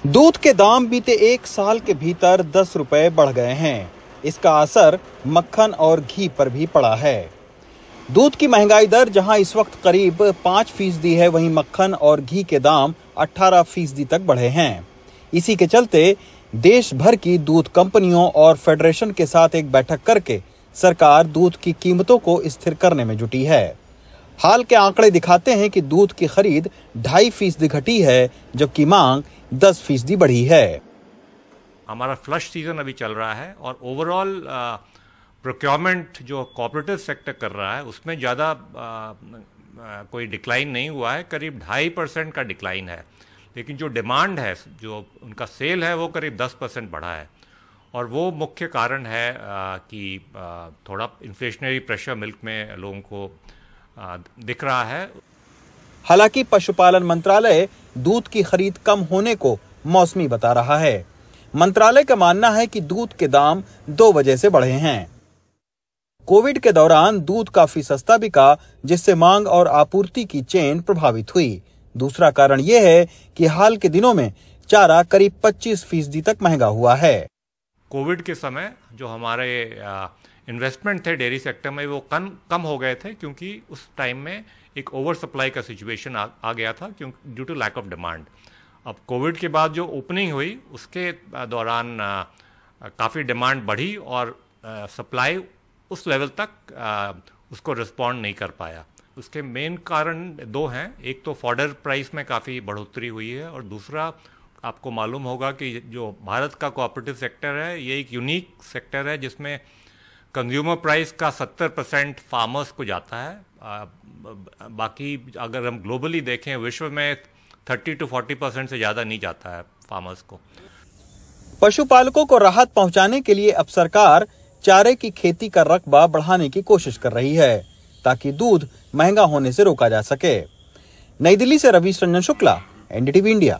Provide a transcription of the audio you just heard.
दूध के दाम बीते एक साल के भीतर 10 रुपए बढ़ गए हैं। इसका असर मक्खन और घी पर भी पड़ा है। दूध की महंगाई दर जहां इस वक्त करीब 5% है, वहीं मक्खन और घी के दाम 18% तक बढ़े हैं। इसी के चलते देश भर की दूध कंपनियों और फेडरेशन के साथ एक बैठक करके सरकार दूध की कीमतों को स्थिर करने में जुटी है। हाल के आंकड़े दिखाते हैं कि दूध की खरीद 2.5% घटी है, जबकि मांग 10% बढ़ी है। हमारा फ्लश सीजन अभी चल रहा है और ओवरऑल प्रोक्योरमेंट जो कोऑपरेटिव सेक्टर कर रहा है उसमें ज़्यादा कोई डिक्लाइन नहीं हुआ है, करीब 2.5% का डिक्लाइन है। लेकिन जो डिमांड है, जो उनका सेल है, वो करीब 10% बढ़ा है और वो मुख्य कारण है कि थोड़ा इन्फ्लेशनरी प्रेशर मिल्क में लोगों को दिख रहा है। हालांकि पशुपालन मंत्रालय दूध की खरीद कम होने को मौसमी बता रहा है। मंत्रालय का मानना है कि दूध के दाम 2 वजह से बढ़े हैं। कोविड के दौरान दूध काफी सस्ता बिका, जिससे मांग और आपूर्ति की चेन प्रभावित हुई। दूसरा कारण यह है कि हाल के दिनों में चारा करीब 25% तक महंगा हुआ है। कोविड के समय जो हमारे इन्वेस्टमेंट थे डेयरी सेक्टर में, वो कम हो गए थे, क्योंकि उस टाइम में एक ओवर सप्लाई का सिचुएशन आ गया था due to lack of demand. अब कोविड के बाद जो ओपनिंग हुई उसके दौरान काफ़ी डिमांड बढ़ी और सप्लाई उस लेवल तक उसको रिस्पॉन्ड नहीं कर पाया। उसके मेन कारण 2 हैं। एक तो फॉडर प्राइस में काफ़ी बढ़ोतरी हुई है और दूसरा, आपको मालूम होगा कि जो भारत का कोऑपरेटिव सेक्टर है, ये एक यूनिक सेक्टर है जिसमें कंज्यूमर प्राइस का 70% फार्मर्स को जाता है। बाकी अगर हम ग्लोबली देखें, विश्व में 30 to 40% से ज़्यादा नहीं जाता है फार्मर्स को। पशुपालकों को राहत पहुंचाने के लिए अब सरकार चारे की खेती का रकबा बढ़ाने की कोशिश कर रही है, ताकि दूध महंगा होने से रोका जा सके। नई दिल्ली से रवीश रंजन शुक्ला, एनडीटीवी इंडिया।